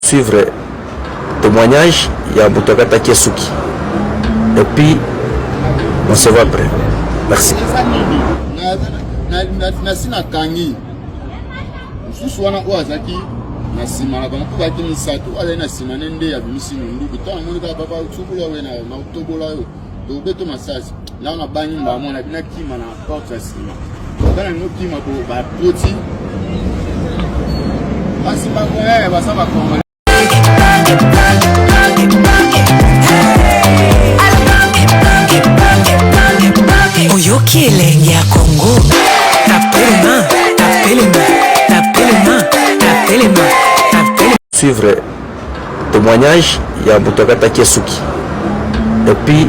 Suivre témoignage, il y a Boutagata Kesuki. Et puis, on se voit après. Merci. Nasina kangi susu wana oazaki na sima na bantu baki misato ale na sima nende ya bimisi ndugu to amoni ka baba tsukula we na otobola yo to beto masasi la na banyi mba mona bina kima na porte ya sima kana no kima ko ba poti basi ba ko basa ba ko Oyoki elenge ya Congo. Tapelema. Suivre témoignage, il y a Boutagata Kesuki. Et puis,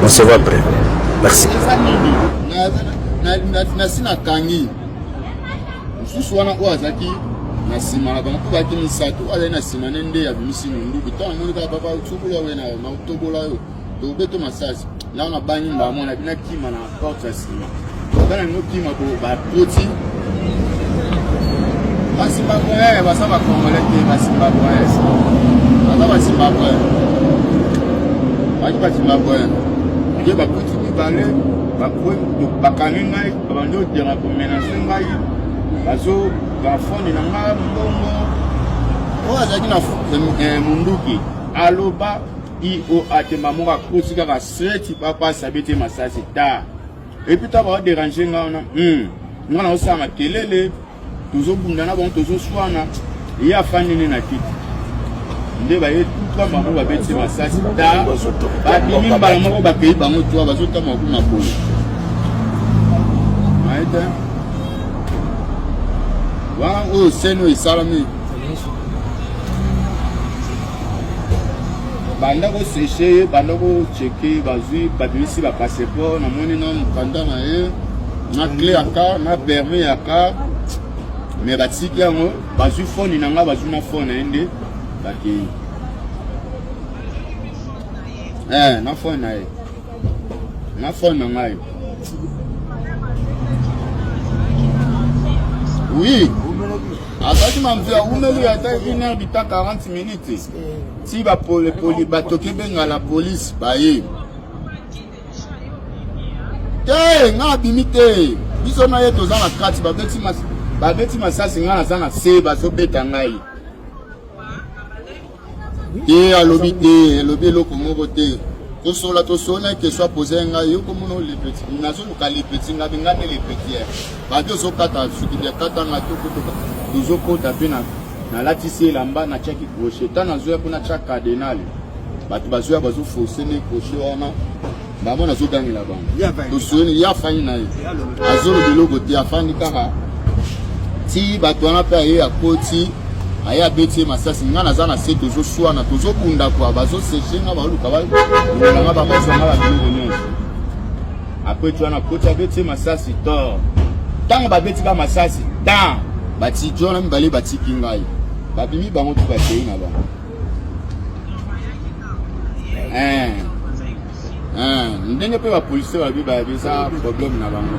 on se voit après. Merci. Nasina kangi susu wana oazaki na sima na bantu baki misato ale na sima nende ya bimisi ndugu to amoni ka baba tsukula we na otobola yo to beto masasi la na banyi mba mona bina kima na porte ya sima kana no kima ko ba poti basi ba ko basa ba kongole ke basi ba ko basi ba ko basi ba ko ke ba poti ni bale ba ko ba kaninga ba ndo dira ko menacer ngai bazo ba foni na nga mbongo oazaki na munduki aloba o atema moka kosika ka seti papa sabete masasi ta et puis ta va déranger ngana ngana osama kelele tuzo bundana bon tuzo swana ya fanini na kiti nde ba yetu kwa mamo ba beti masasi ta ba bimi mbala moko ba pei bango twa bazota maku na pole maita wa o seno isalami banda ko sécher banda ko checker bazui babisi ba passeport na moni na mukanda na ye na clé aka na permis aka mais batiki yango bazui phone na nga bazui na phone ende baki na phone na ye na phone na nga oui ataki mamvia umeli ata 1h40 minutes si ba poli batoki benga la police baye te nga bimite biso na ye toza na kati babeti masasi nga naza na se bazobeta ngai te alobi te elobi eloko moko te tosola ke soit posé ngai yo komono le petit nazoluka le petit nga benga ne le petit babi ozokata suki de kata nga tokotoka tozokota pe na latisi elamba na tiaki crochet ta nazoya mpona tia cardenal bato bazoya bazoforce ne crochet wana bango nazogangela bango tosoyeni ye afani na ye azoloba eloko te afandi kaka ti bato wana mpe aye akoti aye abeti ye masasi nga naza na se tozoswana tozobunda kwa bazoseche nga baoluka balonga bamazwanga babiloko nyonso apres ti wana koti abeti ye masasi tor ntango babeti ka masasi tan batiki wana mibale batiki ngai babimi bango tu batei na bango ndenge mpe bapolisier babi bayebisa problème na bango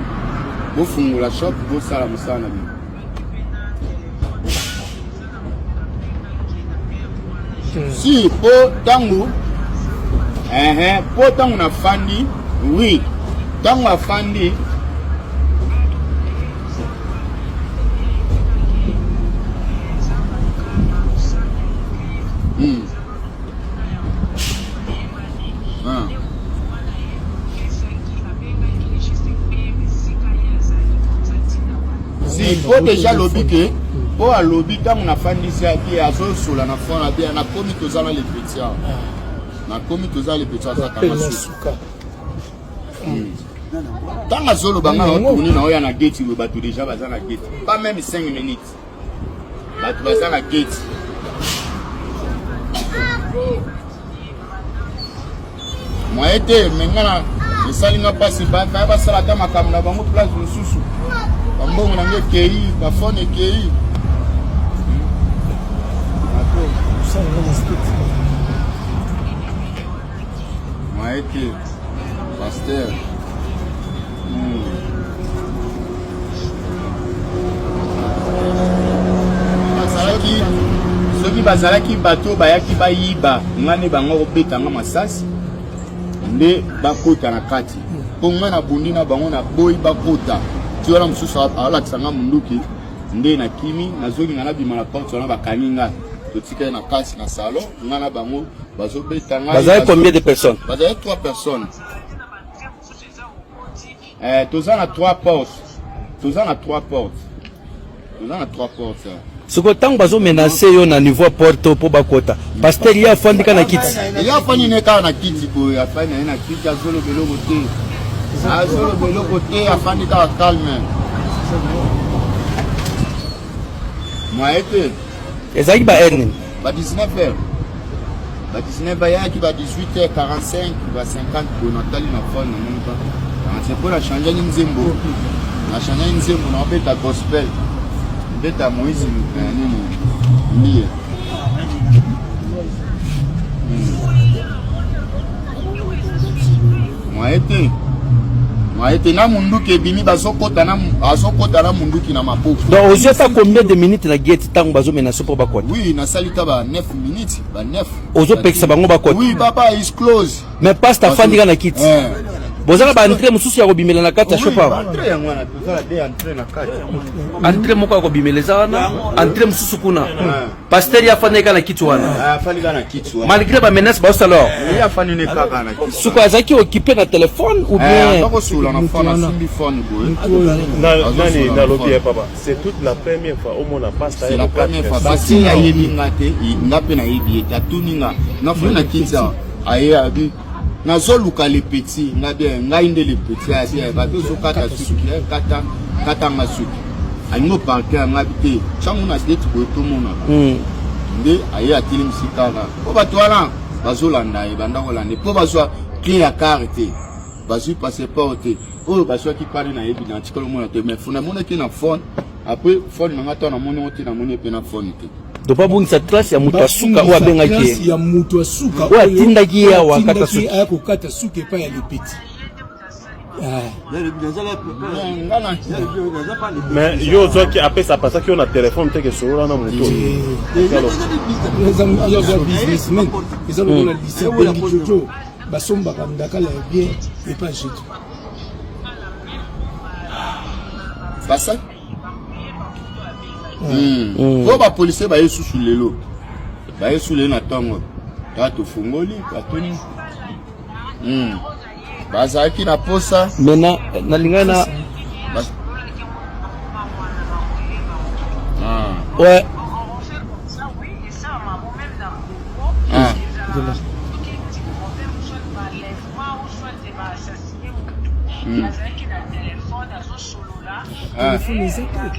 bofungola shop bosala mosala na bino si po tango po tango na fandi oui tango afandi si po déjà lobby ke po a lobby tango na fandisi aki azosola na fond na bien na komi tozala le petit na komi tozala le petit akama suka tango azoloba nga otuni na oya na gate we bato déjà baza na gate pas même 5 minutes bato baza na gate moye te mengana esalinga mpasi basala ata makambo na bango place mosusu bambongo nange ekei bafone ekei moye te paster bazalaki bato bayaki bayiba ngane bango kobetanga masasi nde bakota na kati po nga na bundi na bango na boyi bakota ti wana mosusu alakisa nga munduki nde na kimi nazoki nga na bima na porte wana bakangi nga totikali na kasi na salon nga na bango bazobeta nga. Bazalaki combien de personnes? Bazalaki 3 personnes. Toza na 3 portes. Toza na 3 portes. Toza na 3 portes. Soko tango bazo menacer yo na niveau porte po bakota. Pasteur ya fandi kana kiti. Ya fandi ne kana na kiti bo ya fandi na kiti azolo beloko te. Azolo beloko te afandi ka calme. Moite. Ezaki ba erne. Ba 19h. Ba 19h ya ki ba 18h45 ba 50 bo natali na phone na monka. C'est pour la changer une zimbo. La changer une zimbo na beta gospel. Beta Moïse nini. Moite na munduki ebimi bazokota na munduki na mapoko. Donc aux yeux ça combien de minutes la guette tango bazo menacer po bakota? Oui, na salita ba 9 minutes, ba 9. Aux yeux pekisa bango bakota. Oui, papa is close. Mais pasteur fandi kana kiti. Bozala ba entrer mususu ya kobimela na kati ya shopa. Entrer yango na tozala de entrer na kati. Entrer moko ya kobimeleza wana, entrer mususu kuna. Pasteur ya fandi kana kiti wana. Fandi kana kiti wana. Malgré ba menace ba osala. Ya fandi ne kaka na kiti. Suko azaki occupé na téléphone ou bien pas sur na phone na simbi phone nani na lobi papa. C'est toute la première fois au monde a pasteur. C'est la première fois. Basi ya yebi ngate, ngape na yebi eta tuninga. Na fona na kiti aye abi. Nazoluka les petits, ngainde les petits, assez, bateau kata suki, kata masuki. Aïno parquet, ngabité, chamona dette pour tout le monde. Nde, aïe a tilim sikara. Pour batouana, bazolanda, et bandakolande, pour bazoa, clé à carte, bazu passer porte. Oh, bazoa qui parle na yebi, dans le monde, mais fondamentalement qui na phone, après, phone, n'a pas na monnaie, na monnaie, na phone. dopa bungisa classe ya mutu asuka ou abengaki ya mutu asuka ou atindaki ya wakata suki ayako kata suki pa ya lepeti. Mais yo zo ki après ça passe ki on a téléphone te que sur na mutu businessmen ils ont le lycée bengi jojo basomba kamdaka la bien et pas jetu ça Faut ba policier ba yesu sulelo. Ba yesu le na tongo. Ta to fungoli ka toni. Ba zaki na posa. Mena na lingana. Ouais.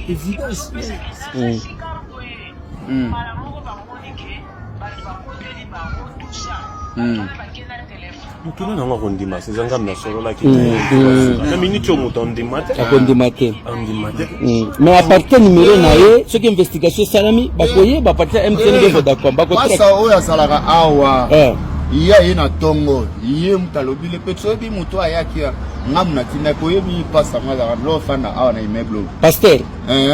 Évidence. Mutuna na ngondima sizanga na solo la na minute mutondima akondimate ondimate mais à partir numéro na ye ce qui investigation salami bakoye ba partir MTN de Vodacom ba ko pasa oya salaka awa iya ina tongo iye mutalobi le petso bi muto ayaki ngamna tinda koyebi pasa mala lo fana awa na immeuble pasteur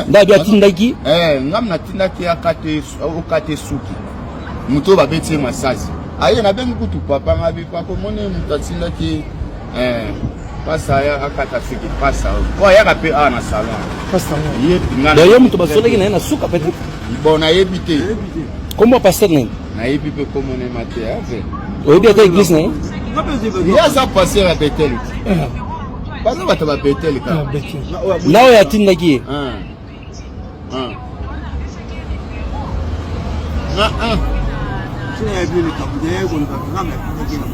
ndabi atindaki ngamna tindaki akate okate suki muto ba beti masasi aye na bengi kutu papa ngabi papa mone mutatinda ki pasa ya akata suki pasa ko ya kape ana salon Pasa iye ngana yo muto basoleki na suka peut-être bona yebite comment pasteur ne na yebi pe comme ne mate ave oyebi ata église ne ya za passer à Bethel bana bata ba Bethel ka nao ya tindaki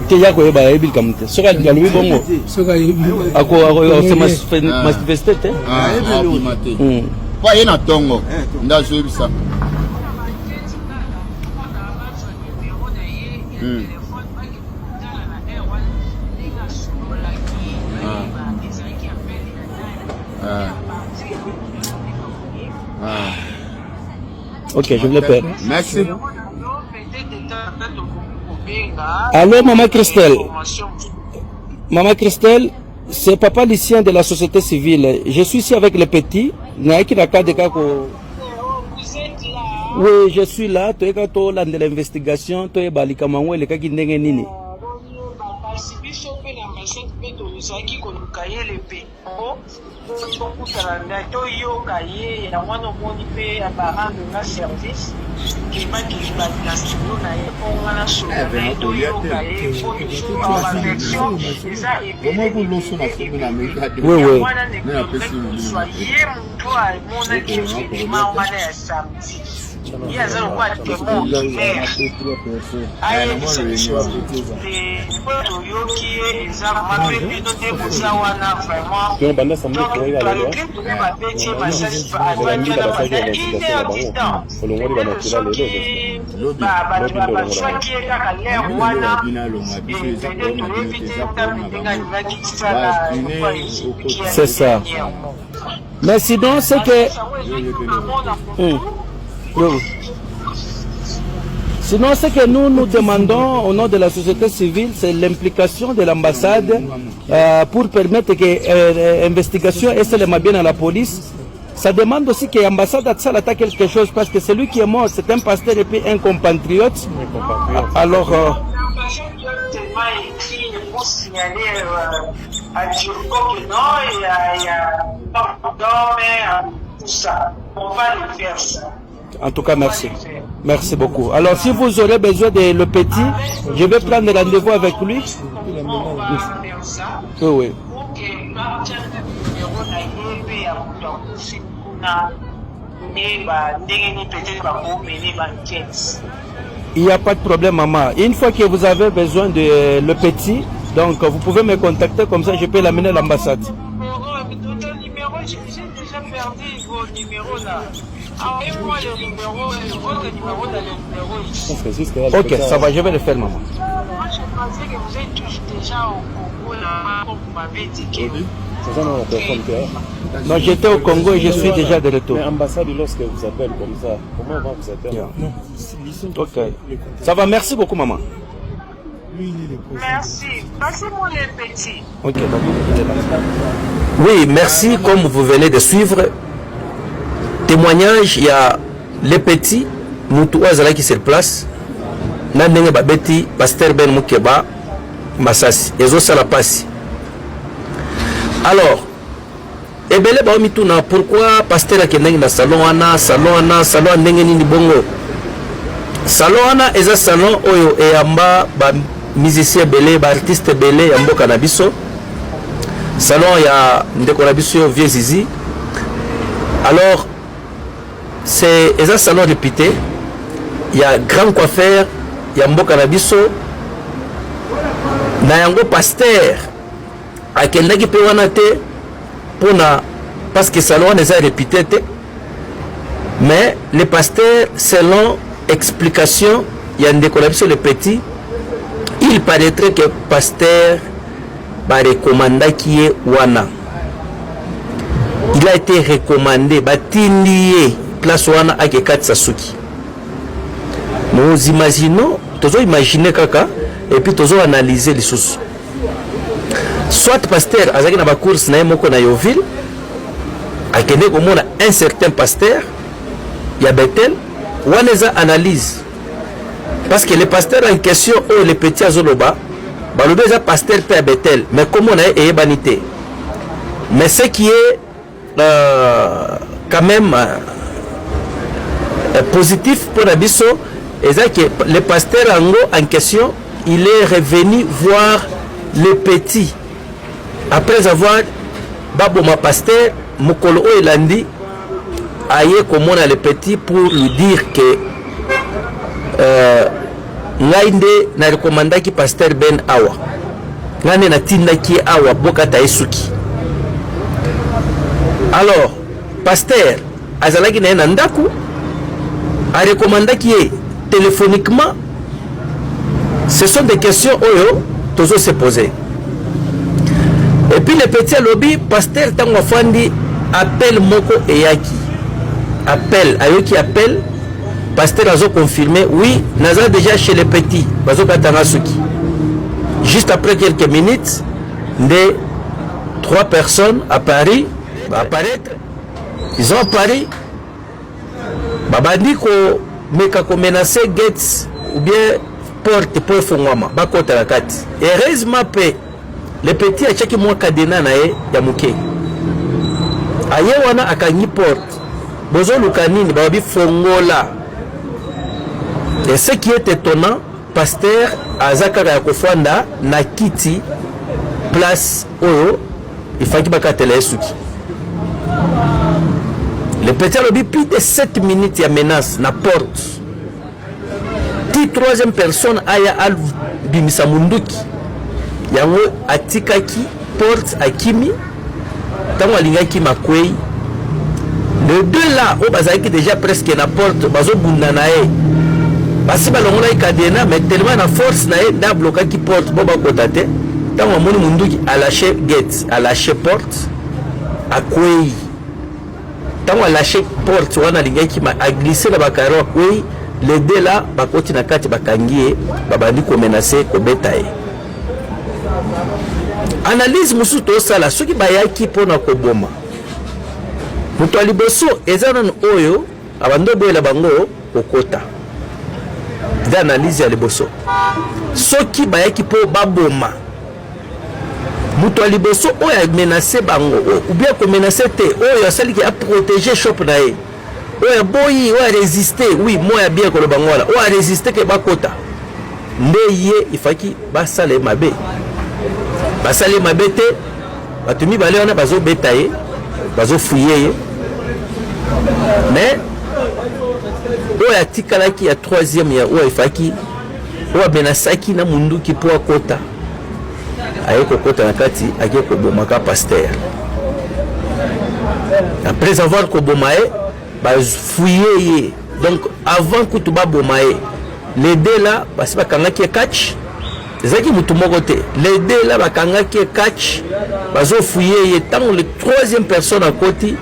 te yako yeba yebi kamte soka galubi bongo soka yebi ako se manifester te kwa yena tongo ndazo yebisa ok, je vais le faire. Merci. Allô, Maman Christelle. Maman Christelle, c'est Papa Lucien de la société civile. Je suis ici avec les petits. Oui, je suis là. Tu es quand tu as de l'investigation, tu es balika mangwe le kaki ndenge nini. Oui, oui. C'est ça. Mais sinon, c'est que... Sinon, ce que nous demandons au nom de la société civile, c'est l'implication de l'ambassade pour permettre que l'investigation est seulement bien à la police. Ça demande aussi que l'ambassade attaque quelque chose parce que celui qui est mort, c'est un pasteur et puis un compatriote. Alors... En tout cas, merci. Merci beaucoup. Alors, si vous aurez besoin de le petit, je vais prendre rendez-vous avec lui. Oui, oui. Il n'y a pas de problème, maman. Une fois que vous avez besoin de le petit, donc vous pouvez me contacter, comme ça je peux l'amener à l'ambassade. J'ai déjà perdu vos numéros là. Envoyez-moi le numéro, votre numéro dans le numéro ici. Ok, ça va, je vais le faire, maman. Moi, je pensais que vous êtes déjà au Congo là, comme vous m'avez dit que... Non, j'étais au Congo et je suis déjà de retour. Mais ambassade, lorsque vous appelle comme ça, comment on va vous appeler? Ok, ça va, merci beaucoup, maman. Merci. Passez-moi les petits. Ok, oui, merci. Comme vous venez de suivre, témoignage, il y a les petits, nous tous qui sur place. Nandenge babeti, pasteur Ben Moukeba, Massasi, et ça la passe. Alors, ebele ba mituna pourquoi pasteur a keneng na salon ana ndenge nini bongo. Salon ana eza salon oyo e amba ba musicien belé, ba artiste belé ya mboka na biso. Salon ya ndeko na biso Vieux Zizi. Alors c'est un salon réputé. Il y a grand coiffeur, il y a mboka na biso. Na yango pasteur akendaki pe wana te pona parce que salon est réputé te. Mais le pasteur selon explication, il y a ndeko na biso le petit, il paraîtrait que pasteur ba recommanda qui est wana. Il a été recommandé batindi place wana akekat Sasuki. Nous imaginons, toujours imaginer kaka et puis toujours analyser les choses. Soit pasteur azaki na ba course na moko na Yoville, akende komona un certain pasteur ya Bethel, waneza analyse. Parce que le pasteur en question ou les petits azoloba, balobe za pasteur pe Bethel, mais comment on a ebanité. Mais ce qui est quand même positif pour Abisso, c'est que le pasteur en question, il est revenu voir le petit. Après avoir baboma pasteur, Mokolo Elandi, aïe comme on a le petit pour lui dire que ngainde na recommanda ki pasteur Ben Awa. Ngane na tinda ki Awa boka taisuki. Alors, pasteur azalaki na ndaku a recommandé qui est téléphoniquement. Ce sont des questions oyo toujours se poser. Et puis le petit lobby pasteur tango fandi appelle moko eyaki. Appelle ayoki appelle pasteur azo confirmé oui naza déjà chez les petits bazo katanga suki. Juste après quelques minutes des 3 personnes à Paris va apparaître. Ils ont à Paris babandi ko meka ko menacer gates ou bien porte pour fongwama bakota la kati. Heureusement pe le petit a chaki mwa kadena na ye ya muke aye wana akangi porte bozo lukanini babi fongola. Et ce qui est étonnant, pasteur azakara ya kofanda na kiti place oyo ifaki bakatela esuki. Le petit a lobi plus de 7 minutes ya menace na porte. Ti troisième personne aya al bimisa munduki. Yango atikaki porte akimi. Tango alingaki makwei. Les deux là, au bazaki déjà presque na porte, bazo bunda na e. Basi balongola ikadena, mais tellement na force na e, na bloqué qui porte, boba kotate. Tango amoni munduki a lâché gate, a lâché porte, a kwei. Tango a lâché porte, wana lingaki ma a glissé la bakaro a kwei. Les deux là, bakoti na kati bakangie, babandi ko menacer ko betaye. Analyse musuto sala, soki bayaki pona ko boma. Mutu aliboso ezana oyo abando boyela bango kokota. D'analyse ya liboso. Soki bayaki po baboma. Mutu aliboso oyo menacer bango ou bien ko menacer te oyo asali ki a protéger shop na ye. Oyo boyi oyo résister, oui, moya bien ko lo bango la. Oyo résister ke bakota. Ndeye ifaki basale mabe. Basale mabe te batumi bale wana bazo betaye. Bazo fouiller. Mais oya tikalaki ya troisième ya oya ifaki oya benasaki na munduki po akota ayeko kota na kati akeko bomaka pasteur. Après avoir ko bomaye baz fouiller. Donc avant que tu ba bomaye les deux là basi bakangaki catch ezaki mutu moko te. Les deux là bakangaki catch bazo fouiller tant le troisième personne à côté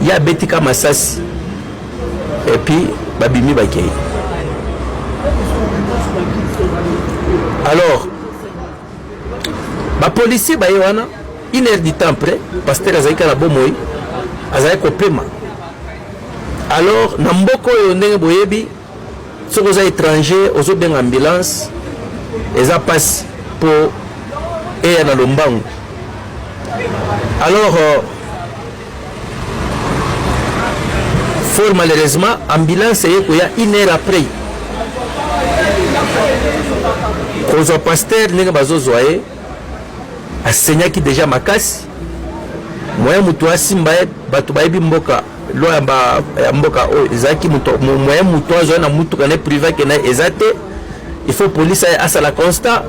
il y a Betika Massasi et puis Babimi Bakei. Alors ba policier ba yoana 1 heure du temps après pasteur Azaika na bomoi Azaika pema. Alors na mboko yo ndenge boyebi soko za étranger ozo ben ambulance eza passe pour et na lombango. Alors fort malheureusement ambulance est qu'il y a 1 heure après cause au pasteur n'est pas zoé a saigné qui déjà makasi moyen mutu asimbaye batu baibi mboka lo ya mboka o ezaki mutu moyen mutu azo na mutu kana privé que na ezate il faut police à la constat.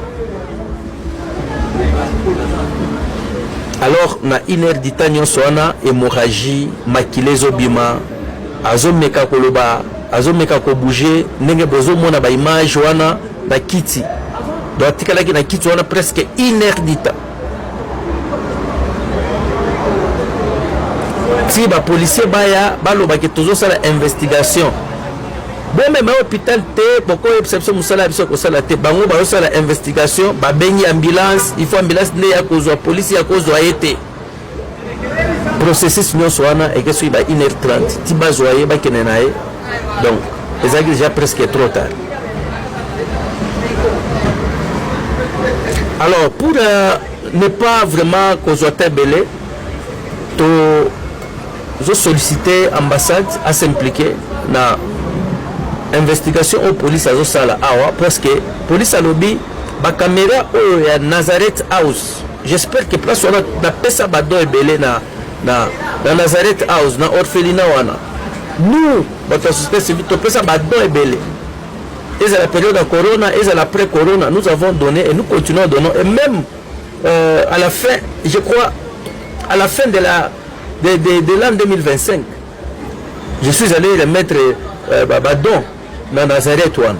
Alors na 1 heure du temps nyonso wana hémorragie makile zobima azomeka koloba azomeka ko bouger ndenge bozo mona ba image wana ba kiti donc tikalaki na kiti wana presque 1 heure du temps. Si ba policier baya baloba ke tozo sala investigation bon même hôpital te boko exception musala biso ko sala te bango ba sala investigation ba bengi ambulance il faut ambulance ne ya kozwa police ya kozwa été processus nyonso wana et que soit ba 1h30 ti bazoye ba kenenaye donc les agis déjà presque trop tard. Alors pour ne pas vraiment kozwa belé to je solliciter ambassade à s'impliquer na investigation au police azo sala awa parce que police a lobby ba caméra au ya Nazareth House. J'espère que place wana na pesa bado ebele na Nazareth House na orphelinat wana. Nous notre société civile to pesa bado ebele. Et à la période de corona et à l'après corona nous avons donné et nous continuons à donner et même à la fin je crois à la fin de l'an 2025 je suis allé remettre badon dans Nazareth one.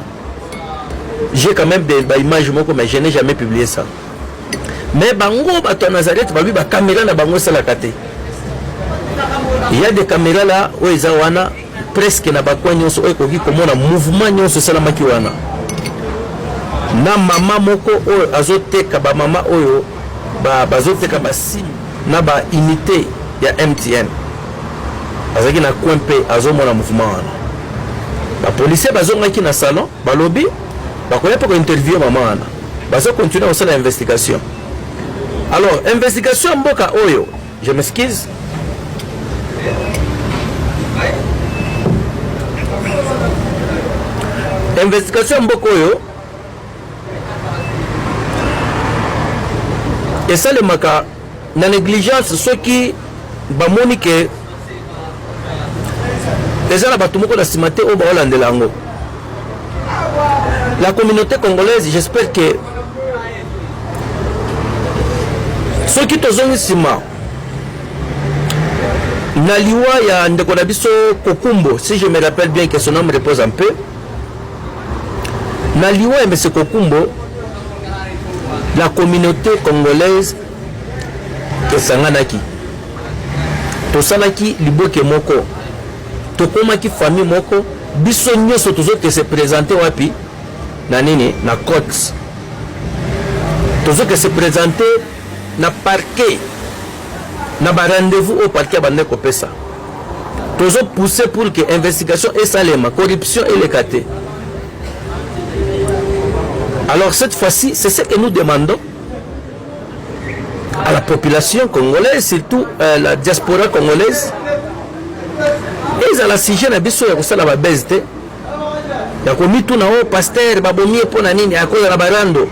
J'ai quand même des images mais je n'ai jamais publié ça. Mais bango bato Nazareth babi ba caméra na bango sala kate. Il y a des caméras là où ils wana presque na bakwa nyonso o koki komona mouvement nyonso sala maki wana. Na mama moko o azoteka ba mama oyo bazoteka ba sim na ba unité ya MTN. azaki na coin mpe azomona mouvement wana bapolisier bazongaki na salon balobi bakoya mpe kointerviewe mama wana bazokontinue kosala investigation. Alors investigation ya mboka oyo, je m'excuse, investigation ya mboka oyo esalemaka na négligence soki bamoni ke eza na bato moko na nsima te oyo baolandela yango. La communauté congolaise, j'espère que ceux qui tozongi nsima na liwa ya ndeko na biso Kokumbo, si je me rappelle bien que son nom repose un peu, na liwa ya M. Kokumbo, la communauté congolaise esanganaki, tosalaki liboke moko, tokomaki famille moko, biso nyonso tozoke se présenter wapi na nini na côte, tozoke se présenter na parquet, na ba rendez-vous au parquet bande kopesa, tozo pousser pour que investigation et salema corruption et les caté. Alors cette fois-ci, c'est ce que nous demandons à la population congolaise, surtout la diaspora congolaise. Ils ont la sujet na biso ya kosala ba bezte ya komitu na o pasteur babomi pona nini akoza na barando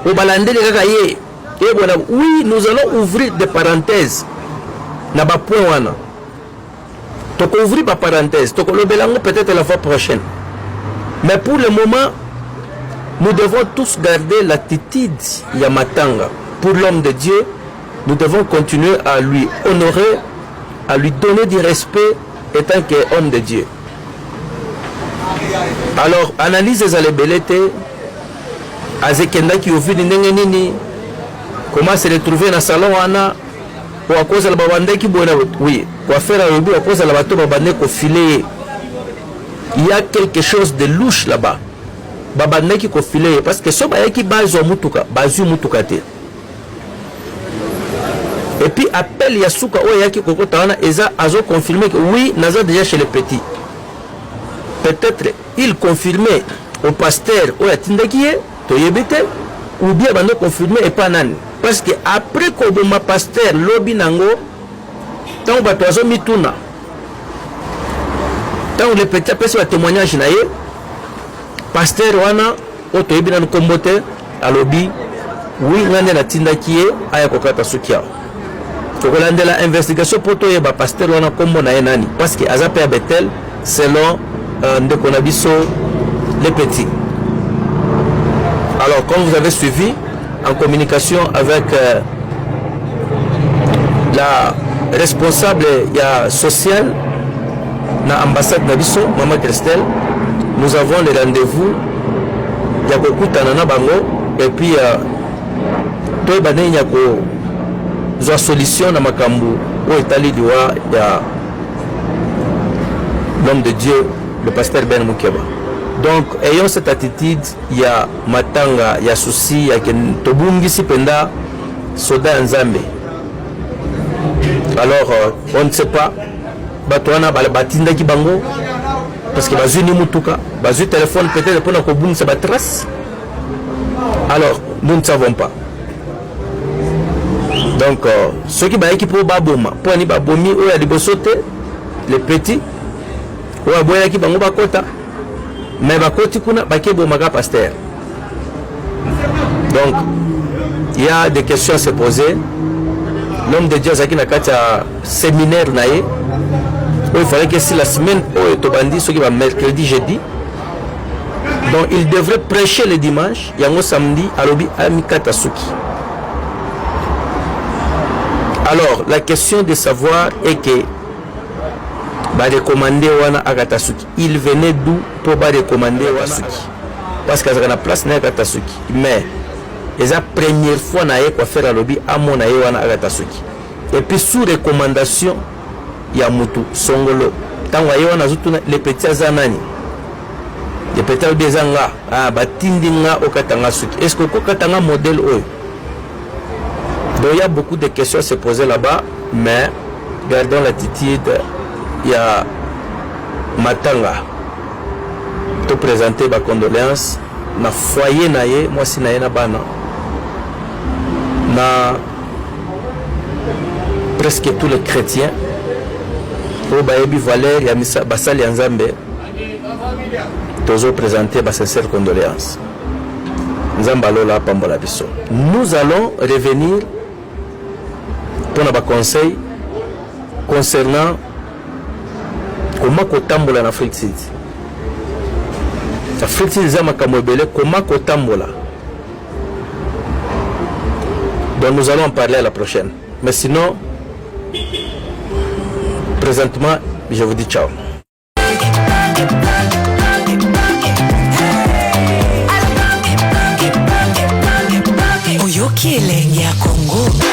o balandeli kaka ye. Et voilà, oui, nous allons ouvrir des parenthèses na ba point wana. Donc ouvrir ba parenthèse, donc le belango peut-être la fois prochaine. Mais pour le moment, nous devons tous garder l'attitude Yamatanga. Pour l'homme de Dieu, nous devons continuer à lui honorer, à lui donner du respect étant qu'homme de Dieu. Alors, analyse les alébeletés, Azekenda qui ouvre nini, comment se retrouver dans le salon, ou à cause de la babande qui boit, oui, quoi faire à l'objet, à cause de la bateau babande qui filet. Il y a quelque chose de louche là-bas. Babande qui filet, parce que ce qui base au mutuka, base au mutuka. Et puis appel Yasuka Oyaki Kokotana Eza Azo confirmé que oui, Naza déjà chez les petits. Peut-être il confirmait au pasteur Oyatindakie, Toyebete, ou bien Bando confirmé et pas nan. Parce que après Koboma pasteur Lobi Nango, tant Batoazo Mituna, tant les petits appellent sur le témoignage naïe, pasteur Wana, Otoyebi Nan Kombote, à Lobi, oui, Nane la Tindakie, Ayakokata Sukia. Tokolande la investigation pour toi ba pasteur wana kombo na enani parce que azape à Bethel selon ndeko na biso les petits. Alors comme vous avez suivi en communication avec la responsable sociale na ambassade na biso Maman Christelle, nous avons le rendez-vous ya kokutana na bango et puis toi bané nyako la solution dans Makambu où est allé l'homme de Dieu, le pasteur Ben Moukeba. Donc, ayant cette attitude, il y a Matanga, il y a souci, il y a Tobungi Sipenda, Soda Nzambe. Alors, on ne sait pas, Batouana, Batinda Kibango, parce que Bazu ni Mutuka, Bazu téléphone peut-être pour la Kobun, c'est trace. Alors, nous ne savons pas. Donc, ceux qui sont pour Baboma, pour les Babomi, ou les Bosote, les petits, ou les Boya qui sont Bakota, mais Bakoti Kuna, Bakebomaga pasteur. Donc, il y a des questions à se poser. L'homme de Dieu, Zaki Nakata, séminaire, il fallait que si la semaine, ce qui va mercredi, jeudi, donc il devrait prêcher le dimanche, il y a un samedi, à l'obi Amikata Suki. Alors, la question de savoir est que recommander Wana Agatasuki. Il venait d'où pour recommander Wasuki? Parce qu'il y a la place na Agatasuki. Mais, c'est la première fois qu'on faire à lobby à mon Wana Agatasuki. Et puis, sous recommandation, il y a Moutou, Songolo. Tant que les petits Azanani, les petits Bezanga, Batindinga, Okatanasuki. Est-ce que Okatanga modèle eux? Donc il y a beaucoup de questions à se poser là-bas, mais gardons l'attitude ya Matanga to présenter ba condoléances na foyer na ye mwasi na ye na bana na presque tous les chrétiens pour bayebi valeur ya misa basali ya Nzambe tozo présenter ba sincères condoléances. Nzamba lola pambola biso. Nous allons revenir pour na ba conseil concernant comment kotambola na Afrique City. Afrique City za makambo ebele comment kotambola. Donc nous allons en parler à la prochaine. Mais sinon, présentement, je vous dis ciao. Oyoki elengi ya Congo.